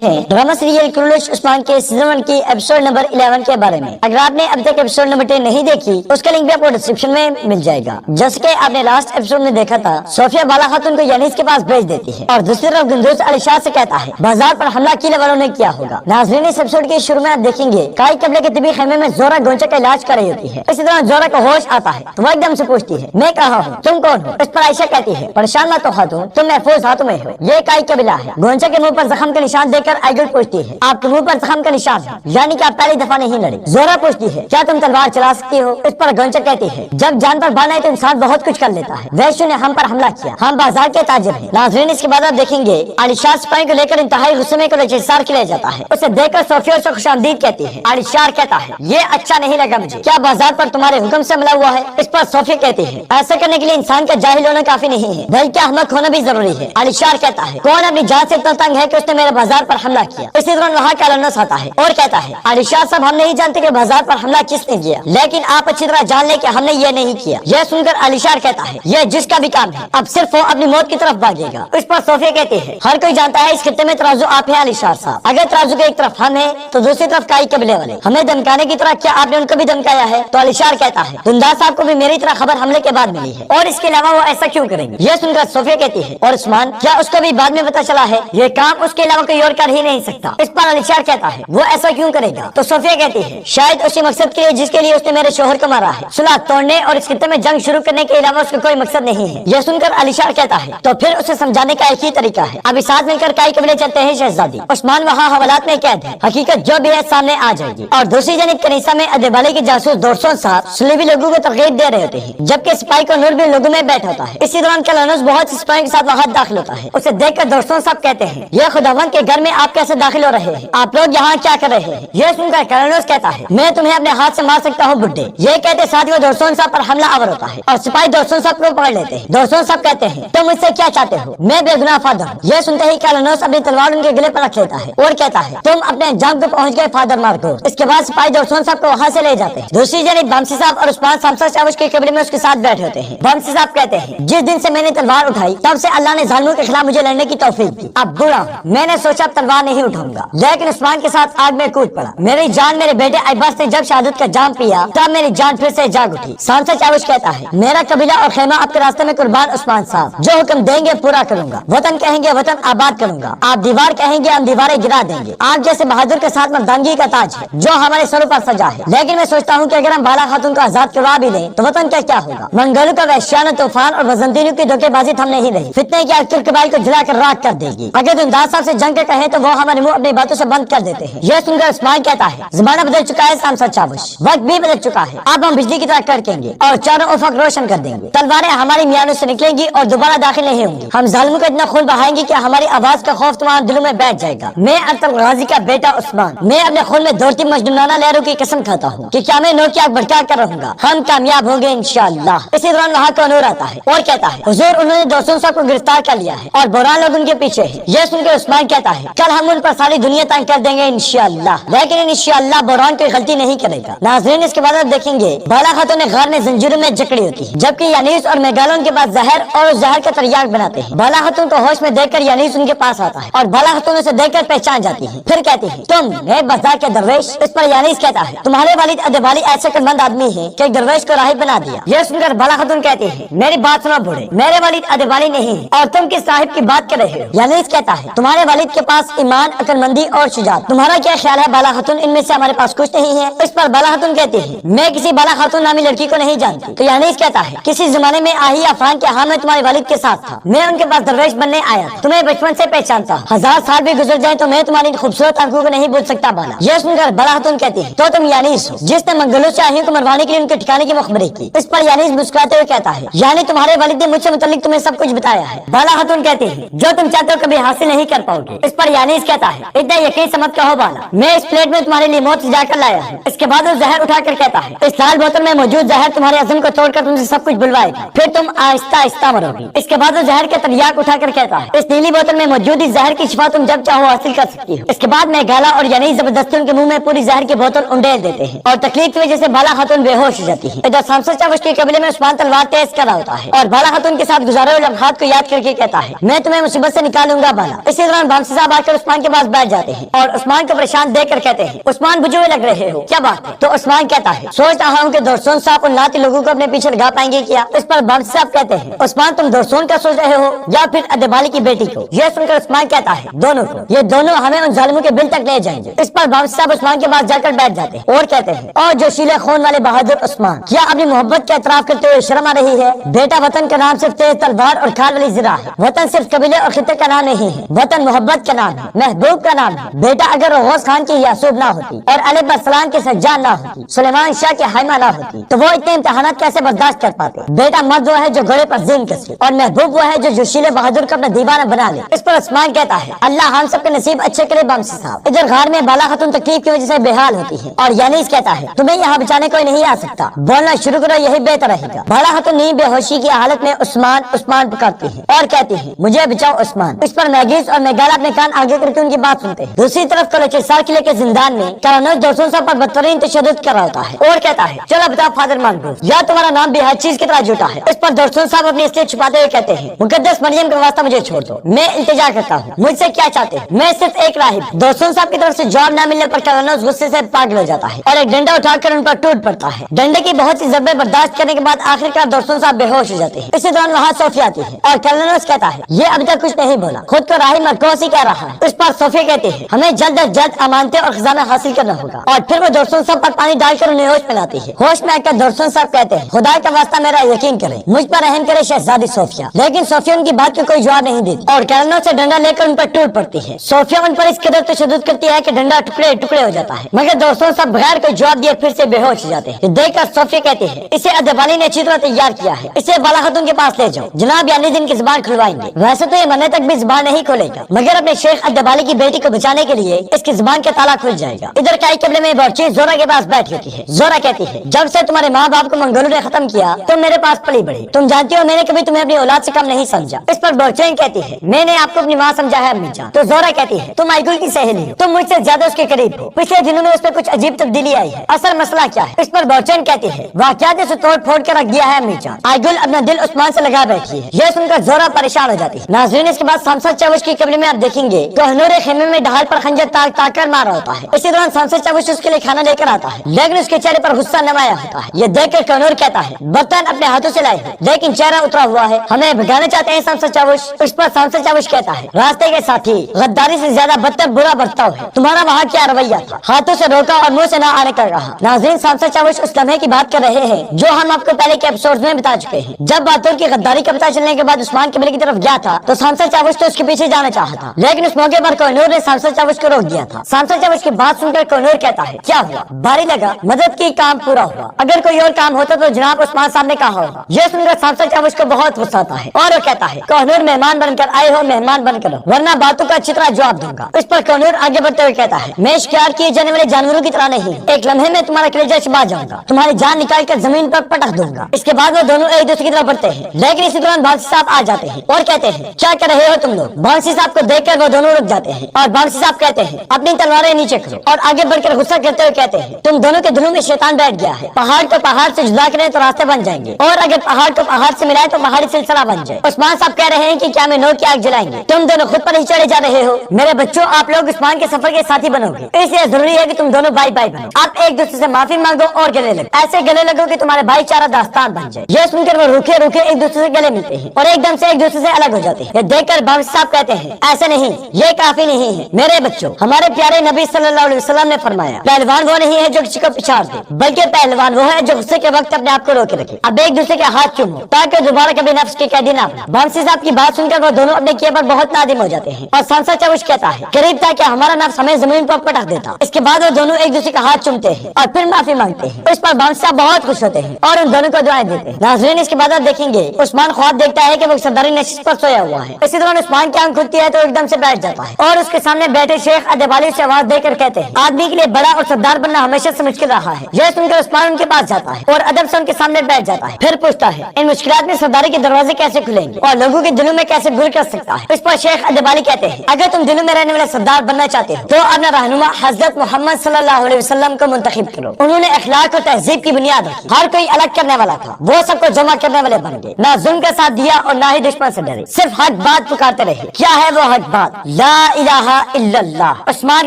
Drama serial kurulus Usman के season 1 की episode number 11 के बारे में। अगर आपने अब तक एपिसोड नंबर 10 नहीं देखी उसका लिंक भी आपको डिस्क्रिप्शन में मिल जाएगा। जैसे कि आपने लास्ट एपिसोड में देखा था, सोफिया बाला खातून को यानीस के पास भेज देती है और दूसरी तरफ गुंदूस अलीशाह से कहता है बाजार पर हमला किले वालों ने किया होगा। नाज़रीन, इस एपिसोड के शुरू में आप देखेंगे काई कबले के तिबी खेमे में जोरा गोंचा का इलाज कर रही होती है। इसी तरह जोरा को होश आता है तो वो एकदम से पूछती है, मैं कहाँ हूँ, तुम कौन हो? इस पर आयशा कहती है, परेशान मत हो खातून, तुम महफूज हाथों में हो। ये काई कबीला है। गोंचा के मुंह पर जख्म का निशान देकर आइगल पूछती है, आपके मुंह पर जख्म का निशान है, यानी कि आप पहली दफा नहीं लड़ी। जोरा पूछती है, क्या तुम तलवार चला सकती हो? इस पर गोंचा कहती है, जब जान पर बाना है तो इंसान बहुत कुछ कर लेता है। वैश्य ने हम पर हमला किया, हम बाजार के ताजिर हैं। नाज़रीन, इसके बाद आप देखेंगे अलीशाह सिपाही को लेकर इंतहाई गुस्से में बलूचिस्तान के लिए जाता है। उसे देखकर सोफिया उसे खुशामदीद कहती है। अलीशाह कहता है, ये अच्छा नहीं लगा मुझे, क्या बाजार पर तुम्हारे हुक्म से हमला हुआ है? इस पर सोफिया कहती है, ऐसा करने के लिए इंसान का जाहिल होना काफी नहीं है, बल्कि अहमक होना भी जरूरी है। अलीशाह कहता है, कौन अपनी जान से इतना तंग है कि उसने मेरे बाजार पर हमला किया? इसी दौरान वहाँ कालनस आता है और कहता है, अलीशाह साहब, हम नहीं जानते कि बाजार पर हमला किसने किया, लेकिन आप अच्छी तरह जान ले कि हमने ये नहीं किया। यह सुनकर अलीशाह कहता है, यह जिसका भी काम है अब सिर्फ वो अपनी मौत की तरफ भागेगा। इस पर सोफिया कहती है, हर कोई जानता है इस खित्ते में तराजू आप है अलीशाह साहब, अगर तराजू के एक तरफ हम है तो दूसरी तरफ काई कबीले वाले। हमें धमकाने की तरह क्या आपने उनको भी धमकाया है? तो अलीशाह कहता है, दुंदा साहब को भी मेरी तरह खबर हमले के बाद मिली है और इसके अलावा वो ऐसा क्यों करेंगे? यह सुनकर सोफिया कहती है, और उस्मान, क्या उसको भी बाद में पता चला है? ये काम उसके अलावा कोई और कर ही नहीं सकता। इस पर अलीशाह कहता है, वो ऐसा क्यों करेगा? तो सोफिया कहती है, शायद उसी मकसद के लिए जिसके लिए उसने मेरे शोहर को मारा है, सुलह तोड़ने और इस खित्ते में जंग शुरू करने के अलावा उसका कोई मकसद नहीं है। यह सुनकर अलीशाह कहता है, तो फिर उसे समझाने का एक ही तरीका है, अभी साथ मिलकर काई कबीले चलते हैं शहजादी। उस्मान वहाँ हवालात में कैद है, हकीकत जो भी है सामने आ जाएगी। और दूसरी जनिब कनीसा में अदेबाले के जासूस दोस्तों साहब सुलेबी लोगों को तरगीब दे रहे होते हैं, जबकि सिपाही को नूर भी लोगों में बैठ होता है। इसी दौरान कलानुस बहुत सिपाहियों के साथ वहाँ दाखिल होता है। उसे देखकर दोस्तों साहब कहते हैं, यह खुदावंद के घर में आप कैसे दाखिल हो रहे हैं? आप लोग यहाँ क्या कर रहे हैं? यह सुनकर कलानुस कहता है, मैं तुम्हें अपने हाथ से मार सकता हूँ बुड्ढे। ये कहते साथ वो दोस्तों साहब पर हमला आवर होता है और सिपाही दोस्तों साहब को पकड़ लेते हैं। दोस्तों साहब कहते हैं, तुम मुझसे क्या चाहते हो? मैं बेगुनाह फादर हूँ। यह सुनते ही कलानुस अपनी तलवार उनके गले पर रख लेता है और कहता है, तुम अपने अंजाम को पहुँच गए फादर मार्को। इसके बाद सिपाही दोस्तों साहब को वहाँ से ले जाते हैं। दूसरी जनिब बमसी साहब और उस्मान सामसा चावश के कब्र में उसके साथ बैठे होते हैं। बमसी साहब कहते हैं, जिस दिन से मैंने तलवार उठाई तब से अल्लाह ने जालिमों के खिलाफ मुझे लड़ने की तौफीक दी। अब बूढ़ा हूँ, मैंने सोचा अब तलवार नहीं उठाऊंगा, लेकिन उस्मान के साथ आग में कूद पड़ा। मेरी जान मेरे बेटे अब्बास ने जब शहादत का जाम पिया तब मेरी जान फिर से जाग उठी। सामसा चावश कहता है, मेरा कबीला और खेमा आपके रास्ते में कुर्बान उस्मान साहब, जो हुक्म देंगे पूरा करूंगा। वतन कहेंगे वतन आबाद करूंगा, आप दीवार कहेंगे हम दीवारें गिरा देंगे। आप जैसे बहादुर के साथ मर्दानगी का ताज है जो हमारे सरों पर सजा है, लेकिन मैं सोचता हूँ कि अगर हम बाला खातून को आजाद करवा भी दें तो वतन का क्या होगा? मंगोलों का वैश्याना तूफान और बजंतीनियों की धोखेबाजी थम नहीं रही, फितने की आग तुर्कबाई को जलाकर राख कर देगी। अगर दुंदास साहब से जंग कहे तो वो हमारे मुंह अपनी बातों से बंद कर देते हैं। यह सुनकर उस्मान कहता है, जमाना बदल चुका है सामसा चावश, वक्त भी बदल चुका है, अब हम बिजली की तरह कड़केंगे और चारों उफक रोशन कर देंगे। तलवारें हमारी मियानों से निकलेंगी और दोबारा दाखिल नहीं होंगी। हम जालिमों का इतना खून बहाएंगे कि हमारी आवाज का खौफ तुम्हारे दिलों में बैठ जाएगा। मैं गहाजी का बेटा उस्मान, मैं अपने खून में दौड़ती मजनूनाना लहरों की कसम खाता हूँ कि क्या मैं नौ की आग भड़का कर रहूंगा, हम कामयाब होंगे इंशाअल्लाह। इसी दौरान वहाँ का नूर आता है और कहता है, हुजूर, उन्होंने दोस्तों साहब को गिरफ्तार कर लिया है और बुरान लोग उनके पीछे है। यह सुनकर उस्मान कहता है, कल हम उन पर सारी दुनिया तंग कर देंगे इंशाअल्लाह, लेकिन इंशाअल्लाह बुरान कोई गलती नहीं करेगा। नाज़रीन, इसके बाद आप देखेंगे बाला खातून ने घर में जंजीरों में जकड़ी होती है, जबकि यानीस और मेगालो उनके पास जहर और उस जहर का तरियाक बनाते हैं। बाला खातून को होश में देखकर यानीस उनके पास आता है और बाला खातून उसे देखकर पहचान जाती है। फिर कहती है, तुम है बाजार के दरवेश? इस पर यानीस कहता है, तुम्हारे वालिद अदेबाली ऐसे अक्लमंद आदमी है कि एक दरवेश को राहिब बना दिया। यह सुनकर बाला खातून कहती है, मेरी बात सुनो बूढ़े, मेरे वालिद अदेबाली नहीं है और तुम किस साहिब की बात कर रहे हो? यानीस कहता है, तुम्हारे वालिद के पास ईमान, अक्लमंदी और शुजात, तुम्हारा क्या ख्याल है बाला खातून? इनमें से हमारे पास कुछ नहीं है। इस पर बाला खातून कहती है, मैं किसी बाला खातून नामी लड़की को नहीं जानती। तो यानीस कहता है, किसी जमाने में आही अफरान के हाँ मैं तुम्हारे वालिद के साथ था, मैं उनके पास दरवेश बनने आया, तुम्हें बचपन से पहचानता, 1000 साल भी गुजर जाए तो मैं तुम्हारी खूबसूरत आंखों को नहीं भूल सकता बाला। यह सुनकर बाला खातून कहती है, तो तुम यानीस हो जिसने मंगलों से आहियों को मरवाने के लिए उनके ठिकाने की मुखबरी की। इस पर यानीस मुस्कुराते हुए कहता है, यानी तुम्हारे वालिद ने मुझसे मुतालिक तुम्हें सब कुछ बताया है। बाला खातून कहती है, जो तुम चाहते हो कभी हासिल नहीं कर पाओगे। इस पर यानीस कहता है, इतना यकीन समझ कहो बाला, मैं इस प्लेट में तुम्हारे लिए मौत सजा कर लाया हूँ। इसके बाद वो जहर उठाकर कहता है, इस लाल बोतल में मौजूद जहर तुम्हारे अज़म को तोड़कर तुमसे सब कुछ बुलवाएगा, फिर तुम आहिस्ता आहिस्ता मरोगी। इसके बाद वो जहर के तरियाक उठाकर कहता है, इस नीली बोतल में मौजूद इस जहर की शिफा तुम जब चाहो हासिल कर सकती हो। इसके बाद मैं गाला और यानीस जबरदस्ती उनके मुंह में पूरी जहर की बोतल उंडेल देते हैं और तकलीफ की वजह से बाला खातून बेहोश हो जाती है। इधर सामसा चावश के कबीले में उस्मान तलवार तेज कर रहा होता है और बाला खातून के साथ गुजारे हुए लम्हात को याद करके कहता है, मैं तुम्हें मुसीबत से निकालूंगा बाला। इसी दौरान बमसी साहब आकर कर उस्मान के पास बैठ जाते हैं और उस्मान को परेशान देख कर कहते हैं, उस्मान बुझे हुए लग रहे हो, क्या बात है? तो उस्मान कहता है, सोच रहा हूँ कि दोस्तों साहब उन लाती लोगों को अपने पीछे लगा पाएंगे क्या? इस पर बामसी साहब कहते हैं, उस्मान तुम दोस्तों का सोच रहे हो या फिर अदबाली की बेटी को? यह सुनकर उस्मान कहता है, दोनों को, ये दोनों हमें उन जालिमों के बिल तक ले जाएंगे। इस पर बामसी साहब उस्मान के पास जाकर बैठ जाते हैं और कहते हैं, और जो शीले खून वाले बहादुर उस्मान, क्या अपनी मोहब्बत का एतराफ करते हुए शर्म आ रही है? बेटा वतन का नाम सिर्फ तेज तलवार और खाल वाली जिरा है। वतन सिर्फ कबीले और खिते का नाम नहीं है, वतन मोहब्बत का नाम है, महबूब का नाम है। बेटा अगर गौस खान की यासूब ना होती और अली बरसलान के सज्जान ना होती, सुलेमान शाह की हाइमा ना होती, तो वो इतने इम्तिहानात कैसे बर्दाश्त कर पाते? बेटा मर्द वो है जो घोड़े पर जीन कसे और महबूब वो है जो जोशीले बहादुर का अपना दीवाना बना ले। इस पर उस्मान कहता है, अल्लाह हम सबके नसीब अच्छे करे बामसी साहब। इधर घर में बाला खातून तकलीफ की वजह से बेहाल होती है और यानीस कहता है, तुम्हें यहाँ बचाने कोई नहीं आ सकता, बोलना शुरू करो, यही बेहतर रहेगा। बाला खातून नींद बेहोशी की हालत में उस्मान उस्मान पुकारती है और कहती है, मुझे बचाओ उस्मान। इस पर मैगीज और मेगाला अपने कान आगे करके उनकी बात सुनते हैं। दूसरी तरफ कलोचिस्तान किले के जिंदान में कर्नल दोस्तों साहब पर बदतरीन तशद्दुद कर रहा होता है और कहता है, चलो बताओ फादर मानगूफ, या तुम्हारा नाम भी हर चीज की तरह झूठा है। इस पर दोस्तों साहब अपनी इसलिए छुपाते हुए कहते हैं, मुकद्दस मरियम का वास्ता मुझे छोड़ दो, मैं इल्तिजा करता हूँ, मुझसे क्या चाहते हैं? मैं सिर्फ एक राहिब। दोस्तों साहब की तरफ से जवाब न मिलने पर कर्नल गुस्से से पागल हो जाता है और एक डंडा उठाकर उन पर टूट पड़ता है। डंडे की बहुत सी ज़रबें बर्दाश्त करने के बाद आखिरकार दोस्तों साहब बेहोश हो जाते हैं। इसी दौरान वहाँ सोफिया आती है और कर्नल कहता है, ये अभी तक कुछ नहीं बोला, खुद को राहिब मरकोसी कह रहा है। इस पर सोफिया कहते हैं, हमें जल्द अज जल्द अमानतें और खजाना हासिल करना होगा और फिर वो दोस्तों साहब पर पानी डालकर उन्हें होश में लाती है। होश में आकर दोस्तों साहब कहते हैं, खुदा का वास्ता मेरा यकीन करे, मुझ पर रहम करे शहजादी सोफिया। लेकिन सोफिया उनकी बात को कोई जवाब नहीं देती और कर्नल से डंडा लेकर उन पर टूट पड़ती है। सोफिया उन पर इस कदर तशद्दुद करती है कि डंडा टुकड़े टुकड़े हो जाता है, मगर दोस्तों सब बगैर कोई जवाब दिए फिर से बेहोश हो जाते हैं। देखकर सोफिया कहती है, इसे अदबाली ने अच्छी तरह तैयार किया है, इसे बाला खातून के पास ले जाओ, जनाब यानी दिन की जुबान खुलवाएंगे। वैसे तो ये मरने तक भी जुबान नहीं खोलेगा, मगर अपने शेख अदबाली की बेटी को बचाने के लिए इसकी जुबान का ताला खुल जाएगा। इधर काई कबले में बच्ची जोरा के पास बैठ होती है। जोरा कहती है, जब से तुम्हारे माँ बाप को मंगोलों ने खत्म किया तुम मेरे पास पली बढ़ी, तुम जानती हो मैंने कभी तुम्हें अपनी औलाद से कम नहीं समझा। इस पर बच्ची कहती है, मैंने आपको अपनी माँ समझा है अम्मी जान। तो जोरा कहती है, तुम आईगुल की सहेली हो, तुम मुझसे ज्यादा उसके करीब हो, पिछले दिनों में उस पर कुछ अजीब तब्दीली आई है, असल मसला क्या है? इस पर बच्चन कहती है, वाकयात से तोड़ फोड़ कर रख दिया है अम्मी जान। आईगुल अपना दिल उस्मान से लगा बैठी है। यह सुनकर जोरा परेशान हो जाती है। नाज़रीन, इसके बाद सांसद चावश की कब्र में आप देखेंगे तो हनूरे खेमे में ढाल पर खंजर ताक ताक कर मार रहा होता है। इसी दौरान सांसद चावश उसके लिए खाना लेकर आता है, लेकिन उसके चेहरे पर गुस्सा नमाया होता है। ये देखकर कनूर कहता है, बर्तन अपने हाथों से लाए हैं लेकिन चेहरा उतरा हुआ है, हमें भगाना चाहते हैं सांसद चावश। इस पर सांसद चावश कहता है, रास्ते के साथी गद्दारी से ज्यादा बदतर बुरा बर्ताव है, तुम्हारा वहाँ क्या रवैया था? हाथों से रोका और मुंह से ना आने का कहा। नाज़रीन, सांसद चावश उस लम्हे की बात कर रहे हैं जो हम आपको पहले के एपिसोड में बता चुके हैं। जब बातों की गद्दारी का पता चलने के बाद उस्मान किबले की तरफ गया था तो सांसद चावश तो उसके पीछे जाना चाहा था, लेकिन उस मौके पर कोहिनूर ने सांसद चावश को रोक दिया था। सांसद चावश की बात सुनकर कोहिनूर कहता है, क्या हुआ? भारी लगा, मदद की, काम पूरा हुआ, अगर कोई और काम होता तो जनाब उस्मान साहब ने कहा होगा। यह सुनकर सांसद चावश को बहुत गुस्सा आता है और वो कहता है, कोहिनूर मेहमान बनकर आए हो, मेहमान बनकर रहो, वरना बातों का अच्छी तरह जवाब दूंगा। इस पर कोहिनूर आगे बढ़ते हुए कहता है, मैं शिकार किए जाने वाले जानवरों की तरह नहीं, एक लम्हे में तुम्हारा कलेजा चबा जाऊंगा, तुम्हारी जान निकाल कर जमीन पर पटक दूंगा। इसके बाद वो दोनों एक दूसरे की तरफ बढ़ते हैं, लेकिन इसी दौरान बांसी साहब आ जाते हैं और कहते हैं, क्या कर रहे हो तुम लोग? बांसी साहब को देखकर वो दोनों रुक जाते हैं और बांसी साहब कहते हैं, अपनी तलवारें नीचे करो, और आगे बढ़कर गुस्सा करते हुए कहते हैं, तुम दोनों के दिलों में शैतान बैठ गया है, पहाड़ को पहाड़ से जुदा करें तो रास्ते बन जाएंगे, और अगर पहाड़ को पहाड़ से मिलाए तो पहाड़ी सिलसिला बन जाए। उस्मान साहब कह रहे हैं कि क्या मैं नौ की आग जलाएंगे? तुम दोनों खुद पर ही चढ़े जा रहे हो। मेरे बच्चों, आप लोग उस्मान के सफर के साथी बनोगे, इसलिए जरूरी है कि तुम दोनों भाई भाई बनो। आप एक दूसरे से माफी मांगो और गले लगो, ऐसे गले लगो कि तुम्हारे भाईचारा दास्तान बन जाए। यह सुनकर वो रूखे रूखे एक दूसरे से गले मिलते हैं और एकदम से एक दूसरे से अलग हो जाते हैं। देखकर बांसी साहब कहते हैं, ऐसे नहीं, ये काफी नहीं है। मेरे बच्चों, हमारे प्यारे नबी सल्लल्लाहु अलैहि वसल्लम ने फरमाया, पहलवान वो नहीं है जो किसी को पिछाड़ दे, बल्कि पहलवान वो है जो गुस्से के वक्त अपने आप को रोके रखे। अब एक दूसरे के हाथ चूमो ताकि दोबारा कभी नफ्स की कैदी ना बने। बांसी साहब की बात सुनकर वो दोनों अपने किए पर बहुत नादिम हो जाते हैं और सांसद चावश कहता है, करीब था कि हमारा नफ्स हमें जमीन पर पटक देता। इसके बाद वो दोनों एक दूसरे का हाथ चूमते हैं और फिर माफी मांगते हैं। इस पर बांसी साहब बहुत खुश होते हैं और उन दोनों को दुआएं देते हैं। नाज़रीन, इसके बाद आप देखेंगे उस्मान ख्वाब देखता है कि वो सरदारी नशिस्त पर सोया हुआ है। इसी दौरान उस्मान की आंख खुलती है तो एकदम से बैठ जाता है और उसके सामने बैठे शेख अदबाली से आवाज देकर कहते हैं, आदमी के लिए बड़ा और सरदार बनना हमेशा से मुश्किल रहा है। यह सुनकर उस्मान उनके पास जाता है और अदब से उनके सामने बैठ जाता है, फिर पूछता है, इन मुश्किलात में सरदारी के दरवाजे कैसे खुलेंगे और लोगों के दिलों में कैसे गुर कर सकता है? इस पर शेख अदबाली कहते हैं, अगर तुम दिलों में रहने वाले सरदार बनना चाहते हो तो अपना रहनुमा हजरत मोहम्मद सल्लल्लाहु अलैहि वसल्लम को मुंतखब करो। उन्होंने अखलाक और तहजीब की बुनियाद रखी, हर कोई अलग करने वाला था, वो सबको जमा करने वाले बन गए, ना जुल्म का साथ दिया और ना ही दुश्मन से डरे, सिर्फ हक बात पुकारते रहे। क्या है वो हक बात? ला इलाहा इल्लल्लाह। उस्मान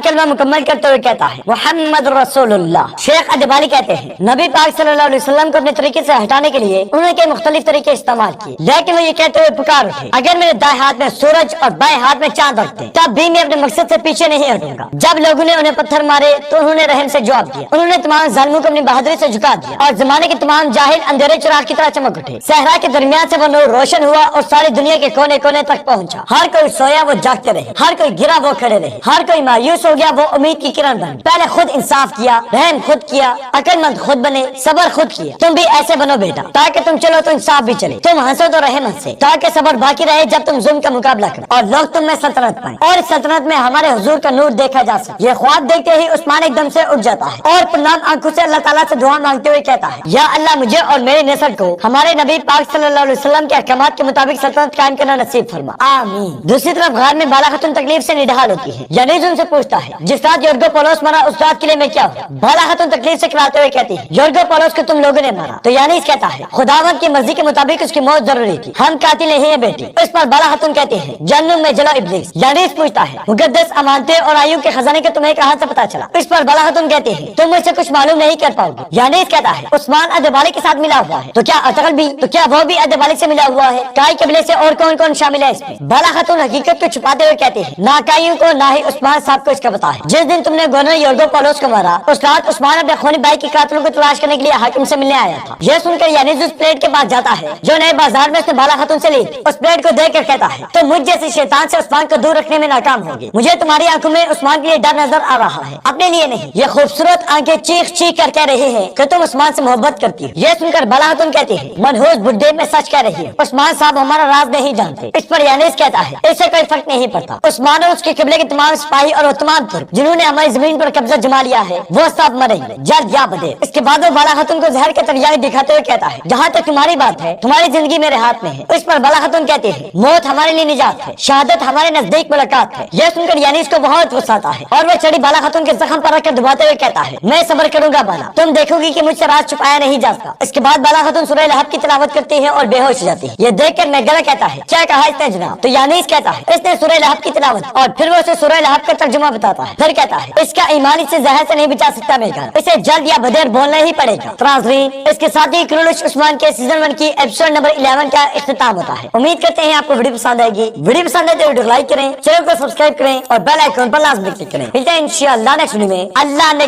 कलमा मुकम्मल करते हुए कहता है मुहम्मद रसूलुल्लाह। शेख अदबाली कहते हैं नबी पाक सल्लल्लाहु अलैहि वसल्लम को अपने तरीके से हटाने के लिए उन्होंने कई मुख्तलिफ तरीके इस्तेमाल किए, लेकिन वो ये कहते हुए पुकार उठे अगर मेरे दाएं हाथ में सूरज और बाएं हाथ में चांद रखते तब भी मैं अपने मकसद से पीछे नहीं हटूंगा। जब लोगों ने उन्हें पत्थर मारे तो उन्होंने रहम से जवाब दिया, उन्होंने तमाम जालिमों को अपनी बहादुरी से झुका दिया और जमाने के तमाम जाहिल अंधेरे चिराग की तरह चमक उठे। सहरा के दरमियान से वो नूर रोशन हुआ और सारी दुनिया के कोने कोने तक पहुंचा। हर कोई सोया वो जागते रहे, हर कोई गिरा वो खड़े रहे, हर कोई मायूस हो गया वो उम्मीद की किरण बन। पहले खुद इंसाफ किया, रहम खुद किया, अक्लमंद खुद बने, सबर खुद किया। तुम भी ऐसे बनो बेटा, ताकि तुम चलो तो इंसाफ भी चले, तुम हंसो तो रहम हंसे, ताकि सबर बाकी रहे जब तुम जुल्म का मुकाबला करो और लोग तुम में सल्तनत पाए और इस सल्तनत में हमारे हुजूर का नूर देखा जा सके। ये ख्वाब देखते ही उस्मान एकदम से उठ जाता है और प्रणाम आंखों से अल्लाह ताला से दुआ मांगते हुए कहता है या अल्लाह मुझे और मेरी नस्ल को हमारे नबी पाक सल्लल्लाहु अलैहि वसल्लम के अहकामात के मुताबिक सल्तनत कायम करना नसीब फरमा, आमीन। दूसरी तरफ गार में बाला खातून तकलीफ से निढाल होती है। यानीज उनसे पूछता है जिस रात योर्गो पौलुस मरा उस रात के लिए मैं क्या हुआ? बाला खातून तकलीफ से कराते हुए कहती है योर्गो पौलुस को तुम लोगों ने मारा। तो यानीज कहता है खुदावंद की मर्जी के मुताबिक उसकी मौत जरूरी थी, हम कातिल नहीं है बेटी। इस पर बाला खातून कहती है जन्नत में जला इब्लीस। यानीज पूछता है मुकद्दस अमानतें और आयु के खजाने का तुम्हें कहां से पता चला? इस पर बाला खातून कहती है तुम मुझसे कुछ मालूम नहीं कर पाओगे। यानीज कहता है उस्मान अदबाली के साथ मिला हुआ है, तो क्या अतगल भी, तो क्या वो भी अदबाली से मिला हुआ है? काई कबीले से और कौन कौन शामिल है इसमें? बाला खातून हकीकत को छुपाते हुए कहते हैं ना काइयों को ना ही उस्मान साहब को इसका पता है। जिस दिन तुमने गवर्नर योर्गो पौलुस को मारा उस रात उस्मान अपने खूनी भाई के कातिलों को तलाश करने के लिए हाकिम से मिलने आया था। यह सुनकर यानीज उस प्लेट के पास जाता है जो नए बाजार में उसने बाला खातून से ली थी। उस प्लेट को देख कर कहता है तो मुझ जैसे शैतान से उस्मान को दूर रखने में नाकाम होगी। मुझे तुम्हारी आंखों में उस्मान के लिए डर नजर आ रहा है, अपने लिए नहीं। ये खूबसूरत आंखें चीख चीख कर कह रही है कि तुम उस्मान से मोहब्बत करती हो। यह सुनकर बाला खातून कहती है मनहूस बुड्ढे में सच कह रही है, उस्मान साहब हमारा राज नहीं जानते। इस पर यानीज कहता है इससे कोई फर्क नहीं पड़ता, उस्मान और उसके किबले के तमाम सिपाही और तमाम तुर्क जिन्होंने हमारी जमीन पर कब्जा जमा लिया है वो सब मरेंगे जल्द या बदे। इसके बाद वो बाला खातून को जहर के तरियाई दिखाते हुए कहता है जहाँ तक तुम्हारी बात है तुम्हारी जिंदगी मेरे हाथ में है। इस पर बाला खातून कहती है मौत हमारे लिए निजात है, शहादत हमारे नजदीक मुलाकात है। यह सुनकर यानीज को बहुत गुस्सा आता है और वह चढ़ी बाला खातून के जख्म पर रखकर दबाते हुए कहता है मैं सब्र करूंगा बाला, तुम देखोगी कि मुझसे राज छुपाया नहीं जा सकता। इसके बाद बाला खातून सूरह लहब की तिलावत करती है और बेहोश हो जाती है। ये देखकर नगरा कहता है क्या कहा इसने जनाब? तो यानीज कहता है इसने सूरह लहब की तिलावत और फिर वो उसे सूरह लहब का तर्जुमा बताता है। फिर कहता है इसका ईमान इसे जहर से नहीं बचा सकता मेरा, इसे जल्द या बदेर बोलना ही पड़ेगा। नाज़रीन इसके साथ ही कुरुलुस उस्मान के सीजन 1 की एपिसोड नंबर 11 का इख्तिताम होता है। उम्मीद करते हैं आपको वीडियो पसंद आएगी। वीडियो पसंद आए तो वीडियो लाइक करें, चैनल को सब्सक्राइब करें और बेल आइकन पर लाजमी क्लिक करें। मिलते हैं इंशाअल्लाह नेक्स्ट वीडियो में। अल्लाह ने